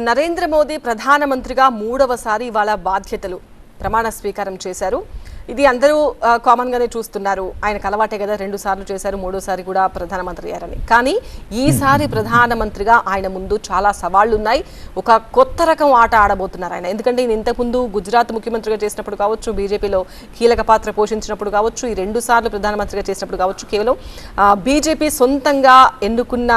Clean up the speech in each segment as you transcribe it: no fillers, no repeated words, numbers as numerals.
నరేంద్ర మోదీ ప్రధానమంత్రిగా మూడవసారి ఇవాళ బాధ్యతలు ప్రమాణ స్వీకారం చేశారు. ఇది అందరూ కామన్ గానే చూస్తున్నారు. ఆయనకు అలవాటే కదా, 2 సార్లు చేశారు, మూడోసారి కూడా ప్రధానమంత్రి అయ్యారని. కానీ ఈసారి ప్రధానమంత్రిగా ఆయన ముందు చాలా సవాళ్లు ఉన్నాయి. ఒక కొత్త రకం ఆట ఆడబోతున్నారు ఆయన. ఎందుకంటే ఈయన ఇంతకుముందు గుజరాత్ ముఖ్యమంత్రిగా చేసినప్పుడు కావచ్చు, బీజేపీలో కీలక పాత్ర పోషించినప్పుడు కావచ్చు, ఈ 2 సార్లు ప్రధానమంత్రిగా చేసినప్పుడు కావచ్చు, కేవలం బీజేపీ సొంతంగా ఎన్నుకున్న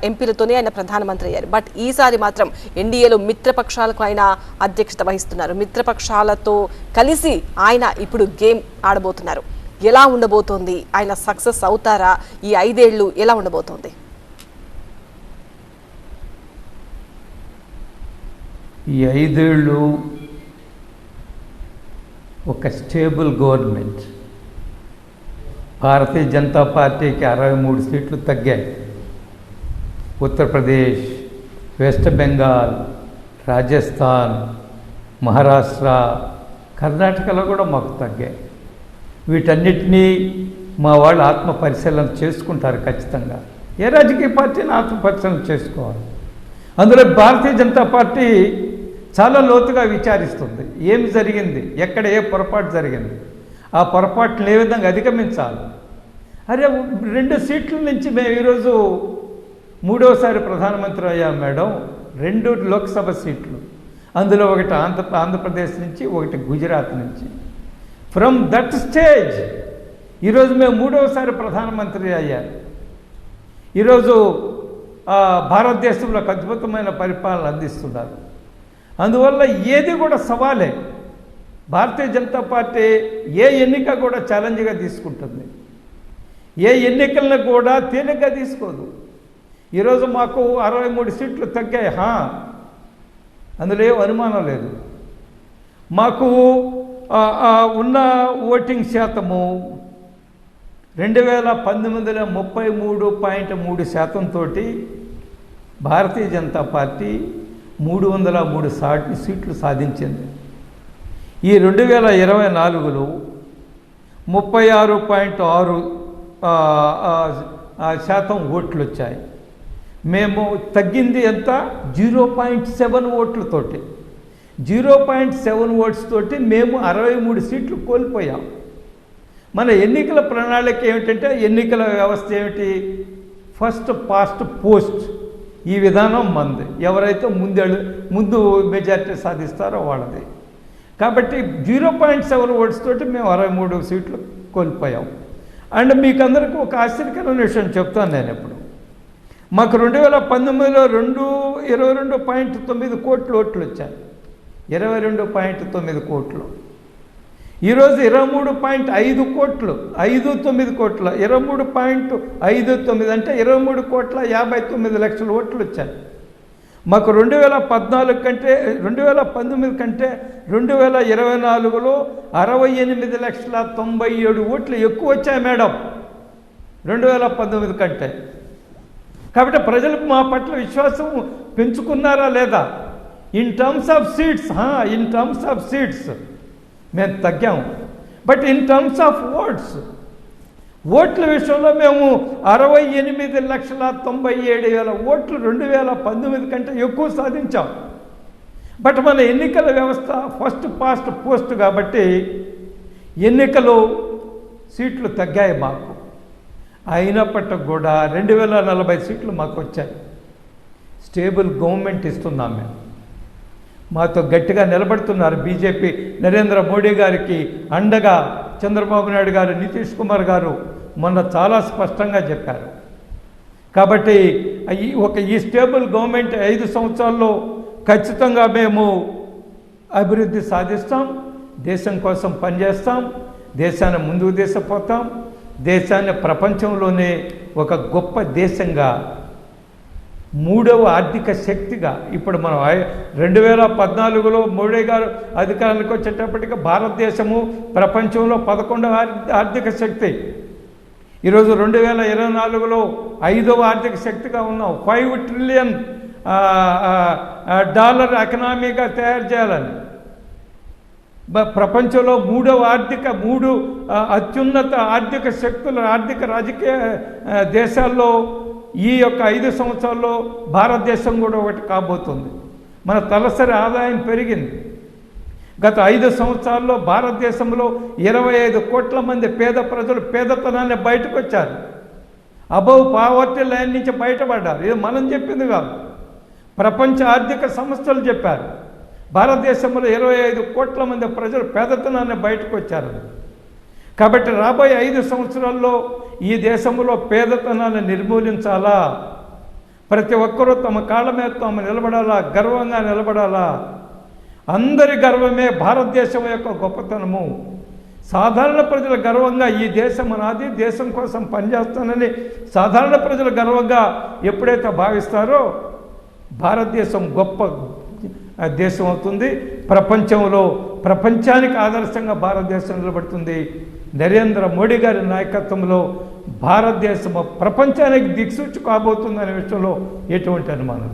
ఎంపీలతోనే ఆయన ప్రధానమంత్రి అయ్యారు. బట్ ఈసారి మాత్రం ఎన్డీఏలో మిత్రపక్షాలకు ఆయన అధ్యక్షత వహిస్తున్నారు. మిత్రపక్షాలతో కలిసి ఆయన ఇప్పుడు గేమ్ ఆడబోతున్నారు. ఎలా ఉండబోతోంది, ఆయన సక్సెస్ అవుతారా, ఈ 5 ఏళ్ళు ఎలా ఉండబోతోంది? ఈ 5 ఏళ్ళు ఒక స్టేబుల్ గవర్నమెంట్. భారతీయ జనతా పార్టీకి 63 సీట్లు తగ్గాయి. ఉత్తరప్రదేశ్, వెస్ట్ బెంగాల్, రాజస్థాన్, మహారాష్ట్ర, కర్ణాటకలో కూడా మాకు తగ్గాయి. వీటన్నిటినీ మా వాళ్ళు ఆత్మ పరిశీలన చేసుకుంటారు ఖచ్చితంగా. ఏ రాజకీయ పార్టీని ఆత్మ పరిశీలన చేసుకోవాలి. అందులో భారతీయ జనతా పార్టీ చాలా లోతుగా విచారిస్తుంది. ఏమి జరిగింది, ఎక్కడ ఏ పొరపాటు జరిగింది, ఆ పొరపాటును ఏ విధంగా అధిగమించాలి. అరే 2 సీట్ల నుంచి మేము ఈరోజు 3వసారి ప్రధానమంత్రి అయ్యాం మేడం. 2 లోక్సభ సీట్లు, అందులో ఒకటి ఆంధ్రప్రదేశ్ నుంచి, ఒకటి గుజరాత్ నుంచి. ఫ్రమ్ దట్ స్టేజ్ ఈరోజు మేము 3వసారి ప్రధానమంత్రి అయ్యారు. ఈరోజు భారతదేశంలో ఒక అద్భుతమైన పరిపాలన అందిస్తున్నారు. అందువల్ల ఏది కూడా సవాలే. భారతీయ జనతా పార్టీ ఏ ఎన్నిక కూడా ఛాలెంజ్గా తీసుకుంటుంది. ఏ ఎన్నికలను కూడా తేలిగ్గా తీసుకోదు. ఈరోజు మాకు 63 సీట్లు తగ్గాయి. అందులో ఏం అనుమానం లేదు. మాకు ఉన్న ఓటింగ్ శాతము 2019లో 33.3% భారతీయ జనతా పార్టీ 303 సీట్లు సాధించింది. ఈ 2024లో 36.6% ఓట్లు వచ్చాయి. మేము తగ్గింది ఎంత? 0.7 ఓట్లతోటి. 0.7 ఓట్స్ తోటి మేము 63 సీట్లు కోల్పోయాం. మన ఎన్నికల ప్రణాళిక ఏమిటంటే, ఎన్నికల వ్యవస్థ ఏమిటి? First past post. ఈ విధానం మంది. ఎవరైతే ముందు మెజారిటీ సాధిస్తారో వాళ్ళది. కాబట్టి 0.7 ఓట్స్ తోటి మేము 63 సీట్లు కోల్పోయాం. అండ్ మీకు అందరికీ ఒక ఆశ్చర్యకరమైన విషయం చెప్తాను నేను. ఇప్పుడు మాకు 2019లో 22.9 కోట్ల ఓట్లు వచ్చాయి. 22.9 కోట్లు. ఈరోజు 23.5 కోట్లు, 59 కోట్ల, 23.59 అంటే 23.59 లక్షల ఓట్లు వచ్చాయి. మాకు 2019 కంటే 2024లో 68,97,000 ఓట్లు ఎక్కువ వచ్చాయి మేడం 2019 కంటే. కాబట్టి ప్రజలకు మా పట్ల విశ్వాసం పెంచుకున్నారా లేదా? ఇన్ టర్మ్స్ ఆఫ్ సీట్స్ మేము తగ్గాము. బట్ ఇన్ టర్మ్స్ ఆఫ్ ఓట్ల విషయంలో మేము 68,97,000 ఓట్లు 2019 కంటే ఎక్కువ సాధించాం. బట్ మన ఎన్నికల వ్యవస్థ ఫస్ట్ పాస్ట్ పోస్ట్ కాబట్టి ఎన్నికలు సీట్లు తగ్గాయి మాకు. అయినప్పటికి కూడా 2040 సీట్లు మాకు వచ్చాయి. స్టేబుల్ గవర్నమెంట్ ఇస్తున్నాం మేము. మాతో గట్టిగా నిలబడుతున్నారు బీజేపీ. నరేంద్ర మోడీ గారికి అండగా చంద్రబాబు నాయుడు గారు, నితీష్ కుమార్ గారు మొన్న చాలా స్పష్టంగా చెప్పారు. కాబట్టి ఈ స్టేబుల్ గవర్నమెంట్ 5 సంవత్సరాల్లో ఖచ్చితంగా మేము అభివృద్ధి సాధిస్తాం, దేశం కోసం పనిచేస్తాం, దేశాన్ని ముందుకు తీసుకుపోతాం, దేశాన్ని ప్రపంచంలోనే ఒక గొప్ప దేశంగా, 3వ ఆర్థిక శక్తిగా. ఇప్పుడు మనం 2014లో మోడీ గారు అధికారానికి వచ్చేటప్పటికి భారతదేశము ప్రపంచంలో 11వ ఆర్థిక శక్తి. ఈరోజు 2024లో 5వ ఆర్థిక శక్తిగా ఉన్నాం. $5 ట్రిలియన్ ఎకనామీగా తయారు చేయాలని. ప్రపంచంలో 3వ అత్యున్నత ఆర్థిక శక్తుల రాజకీయ దేశాల్లో ఈ యొక్క 5 సంవత్సరాల్లో భారతదేశం కూడా ఒకటి కాబోతుంది. మన తలసరి ఆదాయం పెరిగింది. గత 5 సంవత్సరాల్లో భారతదేశంలో 25 కోట్ల మంది పేద ప్రజలు పేదతనాన్ని బయటకు వచ్చారు. అబౌవ్ పావర్టీ లైన్ నుంచి బయటపడ్డారు. ఇది మనం చెప్పింది కాదు, ప్రపంచ ఆర్థిక సంస్థలు చెప్పారు. భారతదేశంలో 25 కోట్ల మంది ప్రజలు పేదతనాన్ని బయటకు వచ్చారు. కాబట్టి రాబోయే 5 సంవత్సరాల్లో ఈ దేశంలో పేదతనాన్ని నిర్మూలించాలా, ప్రతి ఒక్కరూ తమ కాళ్ళ మీద తాము నిలబడాలా, గర్వంగా నిలబడాలా. అందరి గర్వమే భారతదేశం యొక్క గొప్పతనము. సాధారణ ప్రజల గర్వంగా ఈ దేశం నాది, దేశం కోసం పనిచేస్తానని సాధారణ ప్రజల గర్వంగా ఎప్పుడైతే భావిస్తారో భారతదేశం గొప్ప దేశం అవుతుంది. ప్రపంచానికి ఆదర్శంగా భారతదేశం నిలబడుతుంది. నరేంద్ర మోడీ గారి నాయకత్వంలో భారతదేశం ప్రపంచానికి దిక్సూచి కాబోతుందనే విషయంలో ఎటువంటి అనుమానం.